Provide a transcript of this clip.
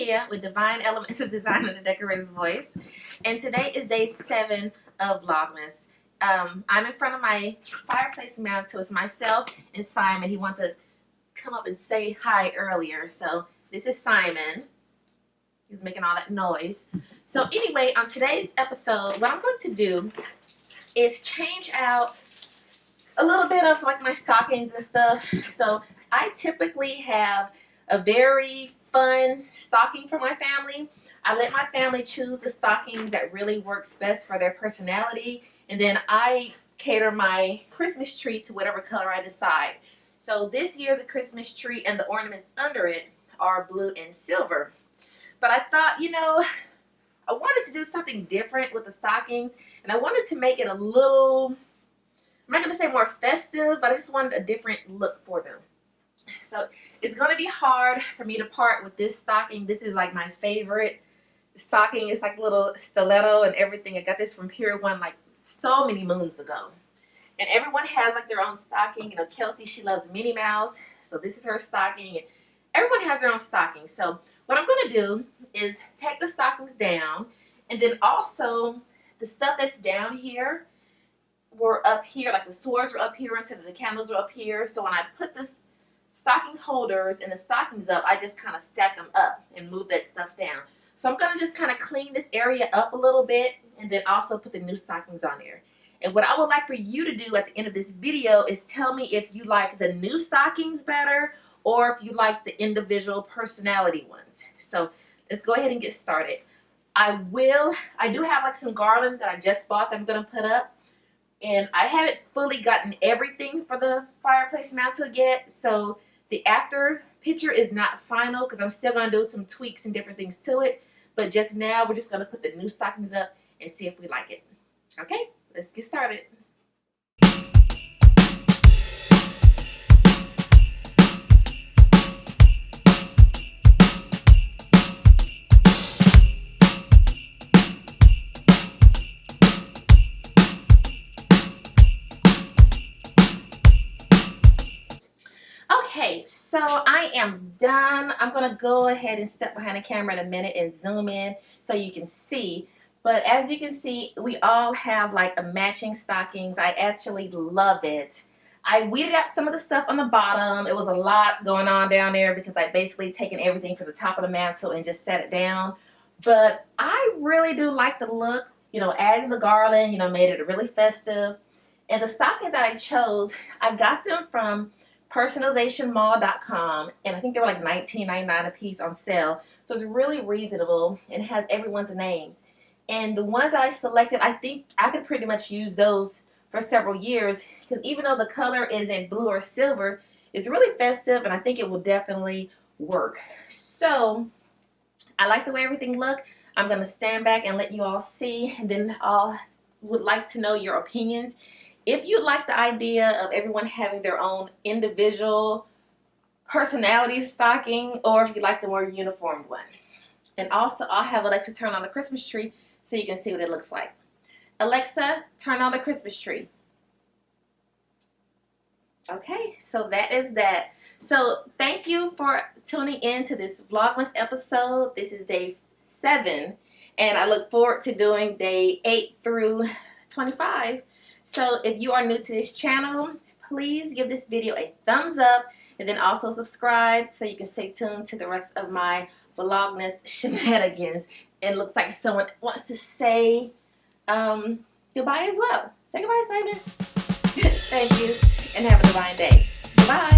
Tia with Divine Elements of Design in the Decorator's Voice, and today is day 7 of Vlogmas. I'm in front of my fireplace mantle. It's myself and Simon. He wanted to come up and say hi earlier, so this is Simon. He's making all that noise. So anyway, on today's episode, what I'm going to do is change out a little bit of like my stockings and stuff. So I typically have a very fun stocking for my family. I let my family choose the stockings that really works best for their personality, and then I cater my Christmas tree to whatever color I decide. So this year the Christmas tree and the ornaments under it are blue and silver. But I thought, you know, I wanted to do something different with the stockings, and I wanted to make it a little, I'm not going to say more festive, but I just wanted a different look for them. So it's going to be hard for me to part with this stocking. This is like my favorite stocking. It's like a little stiletto and everything. I got this from Pier 1 like so many moons ago. And everyone has like their own stocking. You know, Kelsey, she loves Minnie Mouse, so this is her stocking. And everyone has their own stocking. So what I'm going to do is take the stockings down, and then also the stuff that's down here were up here, like the swords were up here instead of the candles are up here. So when I put this stocking holders and the stockings up, I just kind of stack them up and move that stuff down. So I'm going to just kind of clean this area up a little bit, and then also put the new stockings on there. And what I would like for you to do at the end of this video is tell me if you like the new stockings better or if you like the individual personality ones. So let's go ahead and get started. I do have like some garland that I just bought that I'm going to put up. And I haven't fully gotten everything for the fireplace mantle yet. So the after picture is not final because I'm still going to do some tweaks and different things to it. But just now we're just going to put the new stockings up and see if we like it. Okay, let's get started. Okay, so I am done. I'm going to go ahead and step behind the camera in a minute and zoom in so you can see. But as you can see, we all have like a matching stockings. I actually love it. I weeded out some of the stuff on the bottom. It was a lot going on down there because I basically taken everything from the top of the mantle and just set it down. But I really do like the look. You know, adding the garland, you know, made it really festive. And the stockings that I chose, I got them from personalizationmall.com, and I think they were like $19.99 a piece on sale. So it's really reasonable and has everyone's names. And the ones that I selected, I think I could pretty much use those for several years because even though the color isn't blue or silver, it's really festive and I think it will definitely work. So I like the way everything looked. I'm going to stand back and let you all see, and then I would like to know your opinions. If you like the idea of everyone having their own individual personality stocking, or if you like the more uniform one. And also, I'll have Alexa turn on the Christmas tree so you can see what it looks like. Alexa, turn on the Christmas tree. Okay, so that is that. So thank you for tuning in to this Vlogmas episode. This is day 7, and I look forward to doing day 8 through 25. So if you are new to this channel, please give this video a thumbs up, and then also subscribe so you can stay tuned to the rest of my Vlogmas shenanigans. And it looks like someone wants to say goodbye as well. Say goodbye, Simon. Thank you, and have a divine day. Bye.